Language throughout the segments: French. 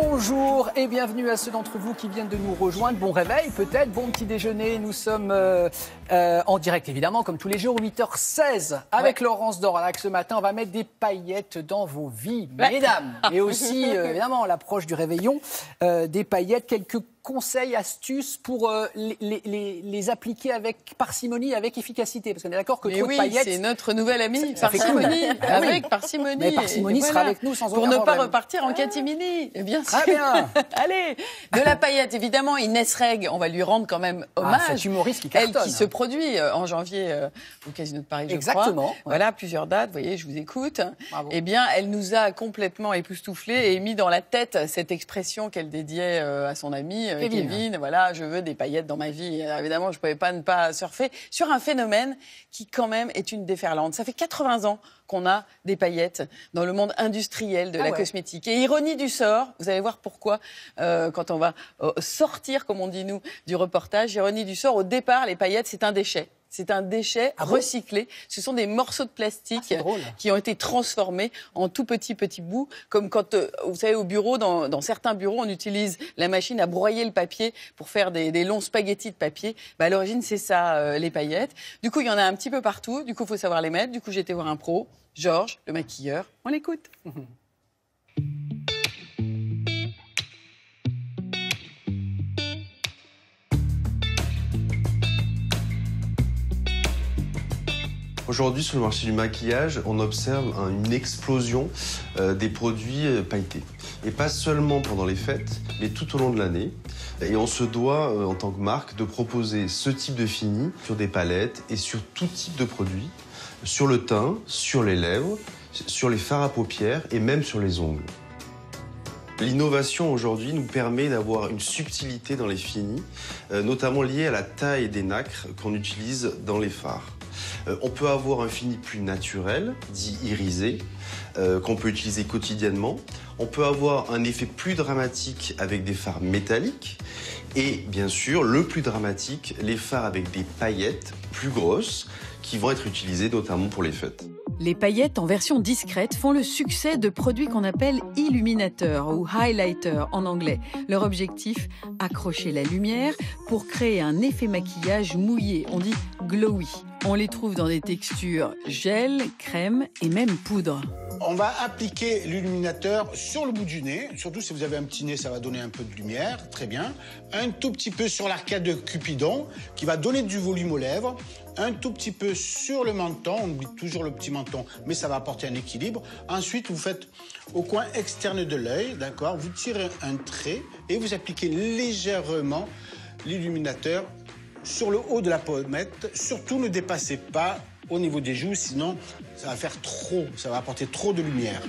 Bonjour et bienvenue à ceux d'entre vous qui viennent de nous rejoindre. Bon réveil peut-être, bon petit déjeuner. Nous sommes en direct évidemment comme tous les jours, 8h16 avec Laurence Dorlac. Ce matin, on va mettre des paillettes dans vos vies, mesdames. Et aussi évidemment à l'approche du réveillon, des paillettes, quelques conseils, astuces pour les appliquer avec parcimonie, avec efficacité. Parce qu'on est d'accord que trop de paillettes... c'est notre nouvelle amie, parcimonie, avec parcimonie. Mais parcimonie sera avec nous sans aucun problème. Pour ne pas repartir en catimini, bien sûr. Très bien. Allez, de la paillette, évidemment, Inès Reg, on va lui rendre quand même hommage. Cette humoriste qui cartonne. Elle qui se produit en janvier au Casino de Paris, je crois. Exactement. Voilà, plusieurs dates, vous voyez, je vous écoute. Bravo. Eh bien, elle nous a complètement époustouflés et mis dans la tête cette expression qu'elle dédiait à son ami Kevin. Voilà, je veux des paillettes dans ma vie. Alors, évidemment, je ne pouvais pas ne pas surfer sur un phénomène qui, quand même, est une déferlante. Ça fait 80 ans qu'on a des paillettes dans le monde industriel de la cosmétique. Et ironie du sort, vous allez voir pourquoi, quand on va sortir, comme on dit nous, du reportage, ironie du sort, au départ, les paillettes, c'est un déchet. C'est un déchet recyclé. Ce sont des morceaux de plastique qui ont été transformés en tout petits bouts. Comme quand, vous savez, au bureau, dans certains bureaux, on utilise la machine à broyer le papier pour faire des longs spaghettis de papier. Bah, à l'origine, c'est ça, les paillettes. Du coup, il y en a un petit peu partout. Du coup, il faut savoir les mettre. Du coup, j'ai été voir un pro, Georges, le maquilleur. On l'écoute. Aujourd'hui, sur le marché du maquillage, on observe une explosion des produits pailletés. Et pas seulement pendant les fêtes, mais tout au long de l'année. Et on se doit, en tant que marque, de proposer ce type de fini sur des palettes et sur tout type de produits, sur le teint, sur les lèvres, sur les fards à paupières et même sur les ongles. L'innovation aujourd'hui nous permet d'avoir une subtilité dans les finis, notamment liée à la taille des nacres qu'on utilise dans les fards. On peut avoir un fini plus naturel, dit irisé, qu'on peut utiliser quotidiennement. On peut avoir un effet plus dramatique avec des fards métalliques. Et bien sûr, le plus dramatique, les fards avec des paillettes plus grosses qui vont être utilisées notamment pour les fêtes. Les paillettes en version discrète font le succès de produits qu'on appelle illuminateurs ou highlighters en anglais. Leur objectif, accrocher la lumière pour créer un effet maquillage mouillé, on dit glowy. On les trouve dans des textures gel, crème et même poudre. On va appliquer l'illuminateur sur le bout du nez. Surtout si vous avez un petit nez, ça va donner un peu de lumière. Très bien. Un tout petit peu sur l'arcade de Cupidon, qui va donner du volume aux lèvres. Un tout petit peu sur le menton. On oublie toujours le petit menton, mais ça va apporter un équilibre. Ensuite, vous faites au coin externe de l'œil, d'accord. Vous tirez un trait et vous appliquez légèrement l'illuminateur sur le haut de la pommette. Surtout, ne dépassez pas au niveau des joues, sinon ça va faire trop, ça va apporter trop de lumière.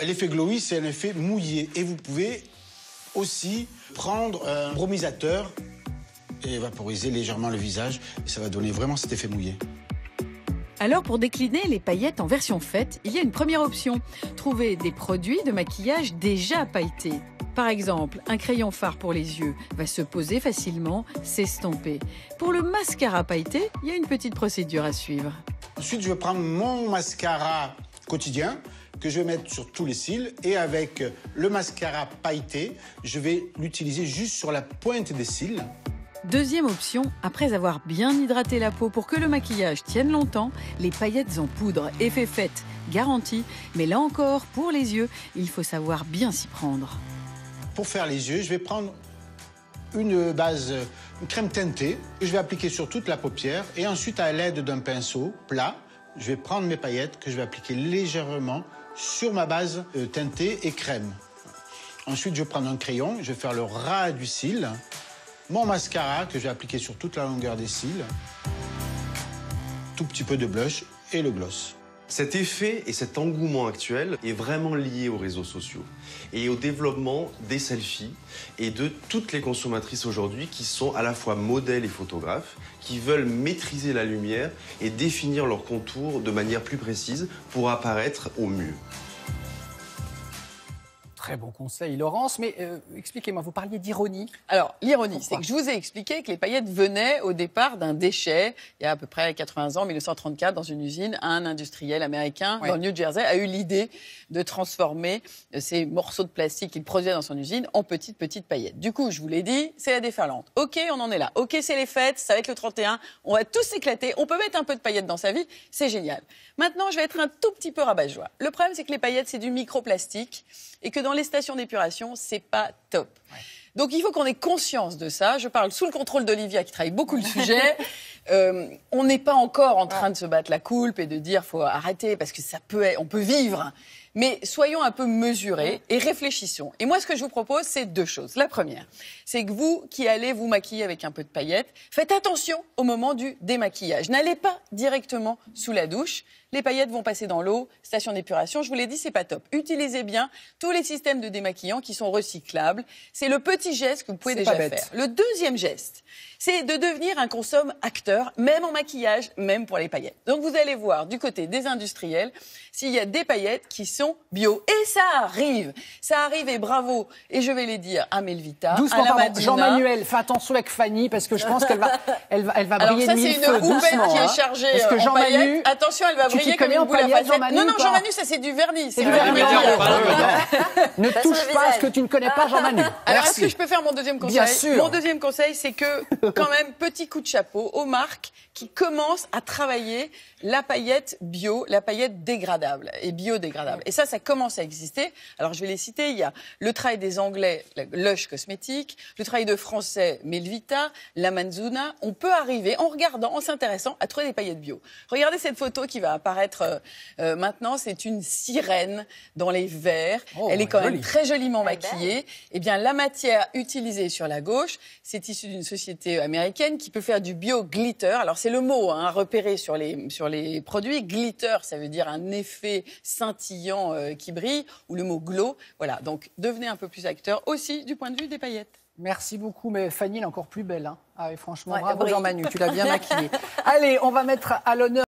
L'effet glowy, c'est un effet mouillé. Et vous pouvez aussi prendre un bromisateur et vaporiser légèrement le visage. Et ça va donner vraiment cet effet mouillé. Alors pour décliner les paillettes en version fête, il y a une première option. Trouver des produits de maquillage déjà pailletés. Par exemple, un crayon fard pour les yeux va se poser facilement, s'estomper. Pour le mascara pailleté, il y a une petite procédure à suivre. Ensuite, je vais prendre mon mascara quotidien que je vais mettre sur tous les cils. Et avec le mascara pailleté, je vais l'utiliser juste sur la pointe des cils. Deuxième option, après avoir bien hydraté la peau pour que le maquillage tienne longtemps, les paillettes en poudre, effet fête, garanti. Mais là encore, pour les yeux, il faut savoir bien s'y prendre. Pour faire les yeux, je vais prendre une base, une crème teintée que je vais appliquer sur toute la paupière. Et ensuite, à l'aide d'un pinceau plat, je vais prendre mes paillettes que je vais appliquer légèrement sur ma base teintée et crème. Ensuite, je vais prendre un crayon, je vais faire le ras du cil. Mon mascara que je vais appliquer sur toute la longueur des cils. Tout petit peu de blush et le gloss. Cet effet et cet engouement actuel est vraiment lié aux réseaux sociaux et au développement des selfies et de toutes les consommatrices aujourd'hui qui sont à la fois modèles et photographes, qui veulent maîtriser la lumière et définir leurs contours de manière plus précise pour apparaître au mieux. Très bon conseil, Laurence. Mais expliquez-moi, vous parliez d'ironie. Alors, l'ironie, c'est que je vous ai expliqué que les paillettes venaient au départ d'un déchet, il y a à peu près 80 ans, 1934, dans une usine. Un industriel américain, dans le New Jersey, a eu l'idée de transformer ces morceaux de plastique qu'il produisait dans son usine en petites paillettes. Du coup, je vous l'ai dit, c'est la déferlante. OK, on en est là. OK, c'est les fêtes, ça va être le 31, on va tous s'éclater, on peut mettre un peu de paillettes dans sa vie, c'est génial. Maintenant, je vais être un tout petit peu rabat-joie. Le problème, c'est que les paillettes, c'est du microplastique et que dans les stations d'épuration, c'est pas top. Ouais. Donc, il faut qu'on ait conscience de ça. Je parle sous le contrôle d'Olivia, qui travaille beaucoup le sujet. On n'est pas encore en train de se battre la coulpe et de dire faut arrêter parce que on peut vivre. Mais soyons un peu mesurés et réfléchissons. Et moi, ce que je vous propose, c'est 2 choses. La première, c'est que vous qui allez vous maquiller avec un peu de paillettes, faites attention au moment du démaquillage. N'allez pas directement sous la douche. Les paillettes vont passer dans l'eau, station d'épuration. Je vous l'ai dit, c'est pas top. Utilisez bien tous les systèmes de démaquillants qui sont recyclables. C'est le petit geste que vous pouvez déjà faire. Le deuxième geste, c'est de devenir un consomme-acteur, même en maquillage, même pour les paillettes. Donc vous allez voir du côté des industriels s'il y a des paillettes qui sont bio. Et ça arrive et bravo. Et je vais les dire à Melvita, doucement, à la Madina. Jean-Manuel, fais attention avec Fanny parce que je pense qu'elle va briller de mille feux. Alors ça, c'est une houppette qui est chargée en paillettes. Attention, elle va briller comme une boule à facettes. Non, Jean-Manu, ça c'est du vernis. C'est du vernis. Ne touche pas à ce que tu ne connais pas, Jean-Manu. Alors, est-ce que je peux faire mon deuxième conseil ? Bien sûr. Mon deuxième conseil, c'est que, quand même, petit coup de chapeau aux marques qui commencent à travailler la paillette bio, la paillette dégradable et biodégradable. Et ça commence à exister. Alors, je vais les citer. Il y a le travail des Anglais, Lush Cosmétiques, le travail de Français, Melvita, la Manzuna. On peut arriver, en regardant, en s'intéressant, à trouver des paillettes bio. Regardez cette photo qui va apparaître maintenant. C'est une sirène dans les verres. Elle est quand même très joliment maquillée. Eh bien, la matière utilisée sur la gauche, c'est issu d'une société américaine qui peut faire du bio-glitter. Alors, c'est le mot à repérer sur les produits. Glitter, ça veut dire un effet scintillant qui brille, ou le mot glow. Voilà, donc devenez un peu plus acteur aussi du point de vue des paillettes. Merci beaucoup, mais Fanny, elle est encore plus belle. Hein. Ah, et franchement, bravo Jean-Manu, tu l'as bien maquillée. Allez, on va mettre à l'honneur